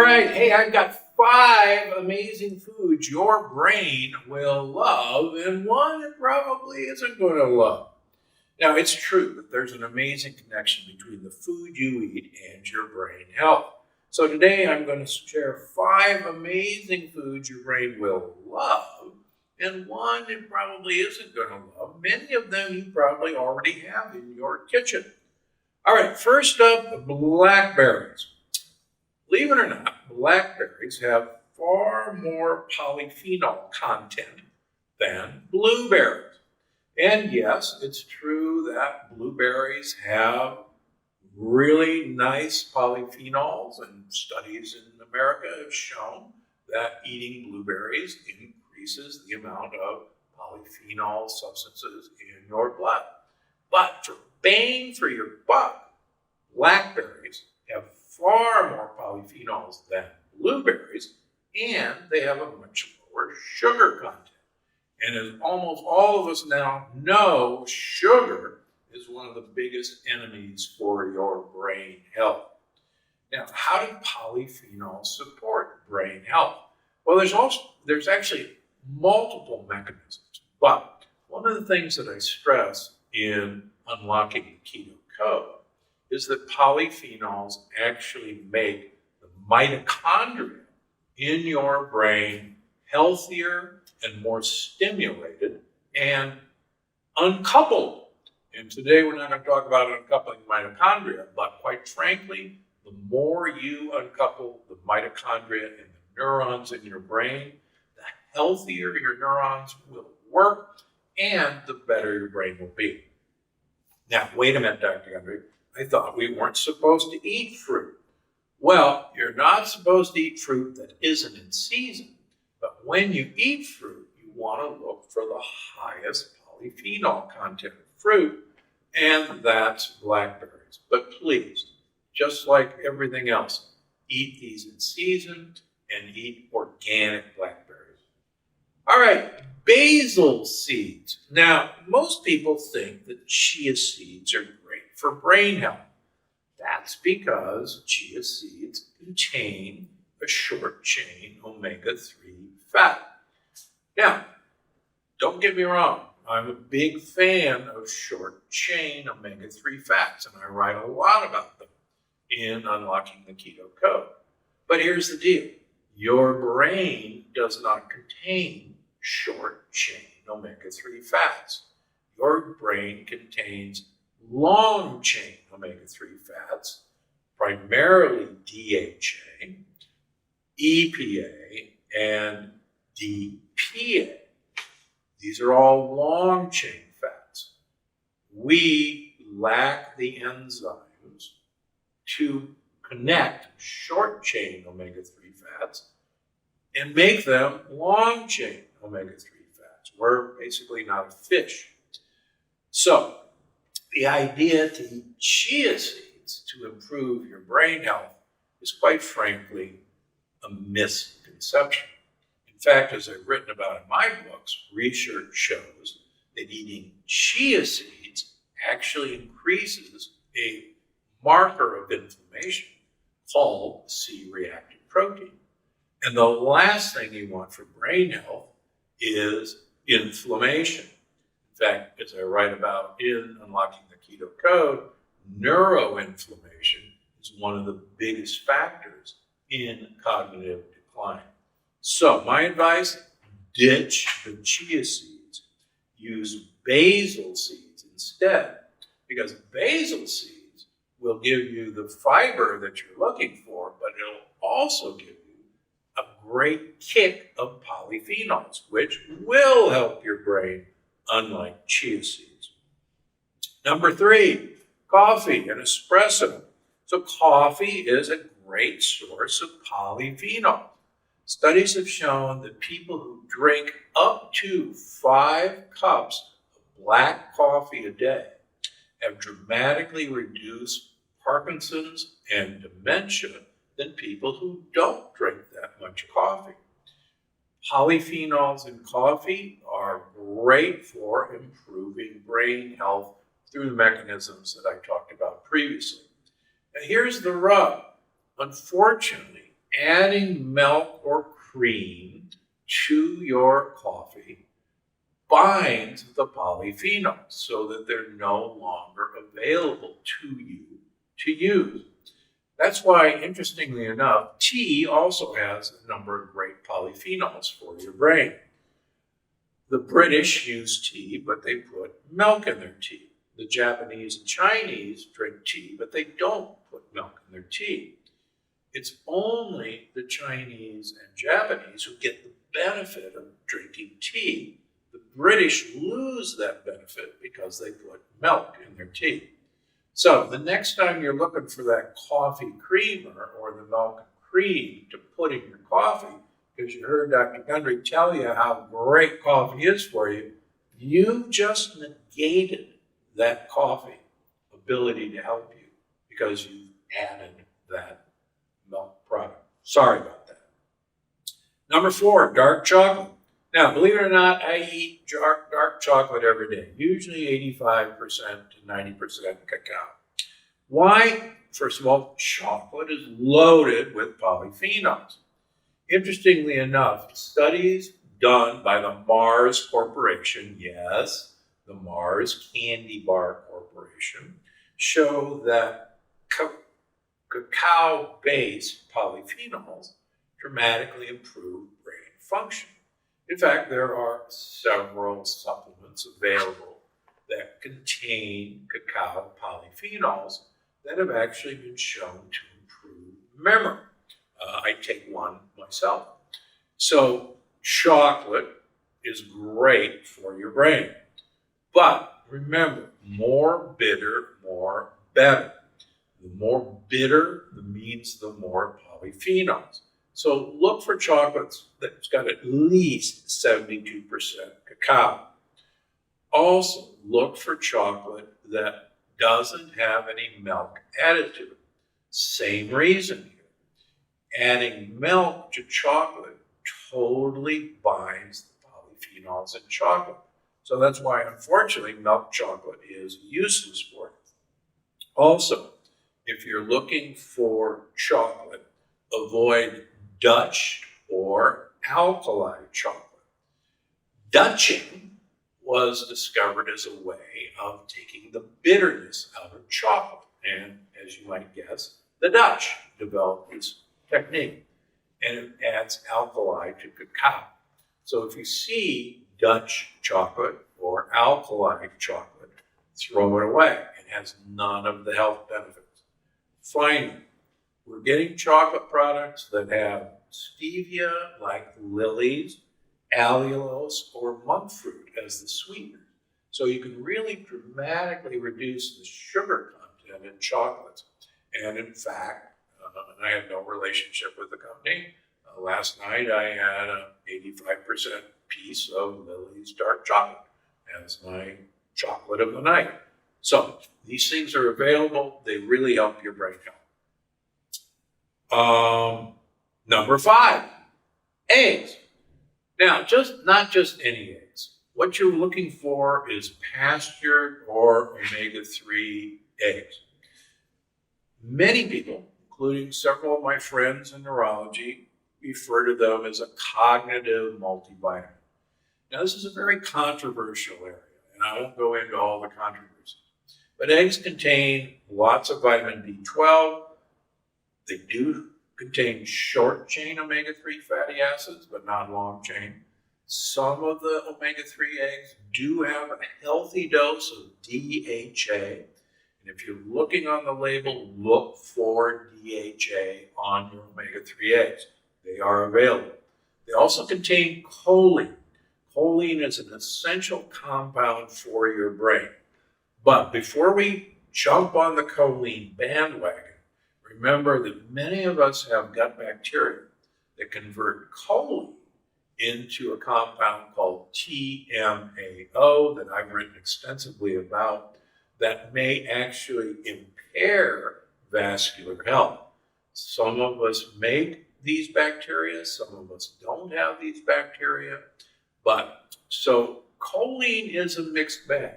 right. Hey, I've got 5 amazing foods your brain will love, and one it probably isn't going to love. Now, it's true that there's an amazing connection between the food you eat and your brain health. So today I'm going to share 5 amazing foods your brain will love, and one it probably isn't going to love. Many of them you probably already have in your kitchen. All right, first up, blackberries. Believe it or not, blackberries have far more polyphenol content than blueberries. And yes, it's true that blueberries have really nice polyphenols, and studies in America have shown that eating blueberries increases the amount of polyphenol substances in your blood. But for bang for your buck, blackberries have far more polyphenols than blueberries, and they have a much lower sugar content. And as almost all of us now know, sugar is one of the biggest enemies for your brain health. Now, how do polyphenols support brain health? Well, there's actually multiple mechanisms, but one of the things that I stress in unlocking the keto code is that polyphenols actually make the mitochondria in your brain healthier and more stimulated and uncoupled. And today we're not going to talk about uncoupling mitochondria, but quite frankly, the more you uncouple the mitochondria and the neurons in your brain, the healthier your neurons will work and the better your brain will be. Now, wait a minute, Dr. Gundry. I thought we weren't supposed to eat fruit. Well, you're not supposed to eat fruit that isn't in season. But when you eat fruit, you want to look for the highest polyphenol content of fruit, and that's blackberries. But please, just like everything else, eat these in season and eat organic blackberries. All right, basil seeds. Now, most people think that chia seeds are great for brain health. That's because chia seeds contain a short-chain omega-3 fat. Now, don't get me wrong. I'm a big fan of short-chain omega-3 fats, and I write a lot about them in Unlocking the Keto Code. But here's the deal. Your brain does not contain short-chain omega-3 fats. Your brain contains long-chain omega-3 fats, primarily DHA, EPA, and DPA. These are all long-chain fats. We lack the enzymes to connect short-chain omega-3 fats and make them long-chain omega-3 fats. We're basically not a fish. So, the idea to eat chia seeds to improve your brain health is quite frankly a misconception. In fact, as I've written about in my books, research shows that eating chia seeds actually increases a marker of inflammation called C-reactive protein. And the last thing you want for brain health is inflammation. In fact, as I write about in Unlocking the Keto Code, neuroinflammation is one of the biggest factors in cognitive decline. So my advice, ditch the chia seeds. Use basil seeds instead, because basil seeds will give you the fiber that you're looking for, but it'll also give you a great kick of polyphenols, which will help your brain, unlike chia seeds. Number 3, coffee and espresso. So coffee is a great source of polyphenol. Studies have shown that people who drink up to 5 cups of black coffee a day have dramatically reduced Parkinson's and dementia than people who don't drink that much coffee. Polyphenols in coffee are great for improving brain health through the mechanisms that I talked about previously. And here's the rub. Unfortunately, adding milk or cream to your coffee binds the polyphenols so that they're no longer available to you to use. That's why, interestingly enough, tea also has a number of great polyphenols for your brain. The British use tea, but they put milk in their tea. The Japanese and Chinese drink tea, but they don't put milk in their tea. It's only the Chinese and Japanese who get the benefit of drinking tea. The British lose that benefit because they put milk in their tea. So the next time you're looking for that coffee creamer or the milk and cream to put in your coffee, because you heard Dr. Gundry tell you how great coffee is for you, you just negated that coffee ability to help you because you added that milk product. Sorry about that. Number 4, dark chocolate. Now, believe it or not, I eat dark chocolate every day, usually 85% to 90% cacao. Why? First of all, chocolate is loaded with polyphenols. Interestingly enough, studies done by the Mars Corporation, yes, the Mars Candy Bar Corporation, show that cacao-based polyphenols dramatically improve brain function. In fact, there are several supplements available that contain cacao polyphenols that have actually been shown to improve memory. I take one myself. So chocolate is great for your brain. But remember, more bitter, more better. The more bitter, means the more polyphenols. So look for chocolates that's got at least 72% cacao. Also, look for chocolate that doesn't have any milk added to it. Same reason here. Adding milk to chocolate totally binds the polyphenols in chocolate. So that's why, unfortunately, milk chocolate is useless for you. Also, if you're looking for chocolate, avoid Dutch or alkali chocolate. Dutching was discovered as a way of taking the bitterness out of chocolate. And as you might guess, the Dutch developed this technique. And it adds alkali to cacao. So if you see Dutch chocolate or alkali chocolate, throw it away. It has none of the health benefits. Finally, we're getting chocolate products that have stevia, like Lily's, allulose, or monk fruit as the sweetener. So you can really dramatically reduce the sugar content in chocolates. And in fact, and I have no relationship with the company, last night I had an 85% piece of Lily's dark chocolate as my chocolate of the night. So these things are available. They really help your brain health. Number 5, eggs. Now, not just any eggs. What you're looking for is pastured or omega-3 eggs. Many people, including several of my friends in neurology, refer to them as a cognitive multivitamin. Now, this is a very controversial area, and I won't go into all the controversies. But eggs contain lots of vitamin B12. They do contain short-chain omega-3 fatty acids, but not long-chain. Some of the omega-3 eggs do have a healthy dose of DHA. And if you're looking on the label, look for DHA on your omega-3 eggs. They are available. They also contain choline. Choline is an essential compound for your brain. But before we jump on the choline bandwagon, remember that many of us have gut bacteria that convert choline into a compound called TMAO that I've written extensively about that may actually impair vascular health. Some of us make these bacteria, some of us don't have these bacteria, but so choline is a mixed bag.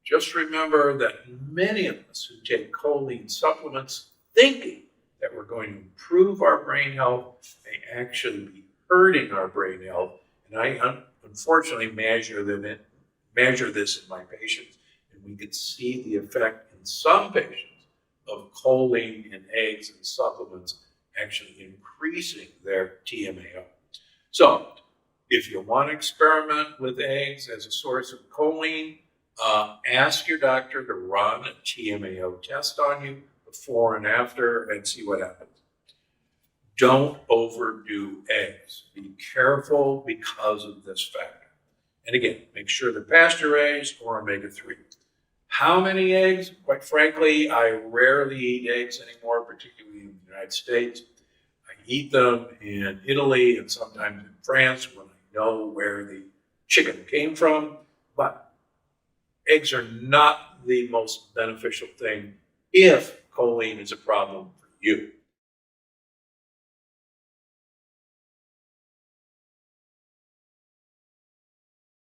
Just remember that many of us who take choline supplements thinking that we're going to improve our brain health may actually be hurting our brain health. And I unfortunately measure this in my patients, and we could see the effect in some patients of choline in eggs and supplements actually increasing their TMAO. So if you want to experiment with eggs as a source of choline, ask your doctor to run a TMAO test on you before and after and see what happens. Don't overdo eggs. Be careful because of this factor. And again, make sure they're pasture-raised or omega-3. How many eggs? Quite frankly, I rarely eat eggs anymore, particularly in the United States. I eat them in Italy and sometimes in France when I know where the chicken came from. But eggs are not the most beneficial thing if choline is a problem for you.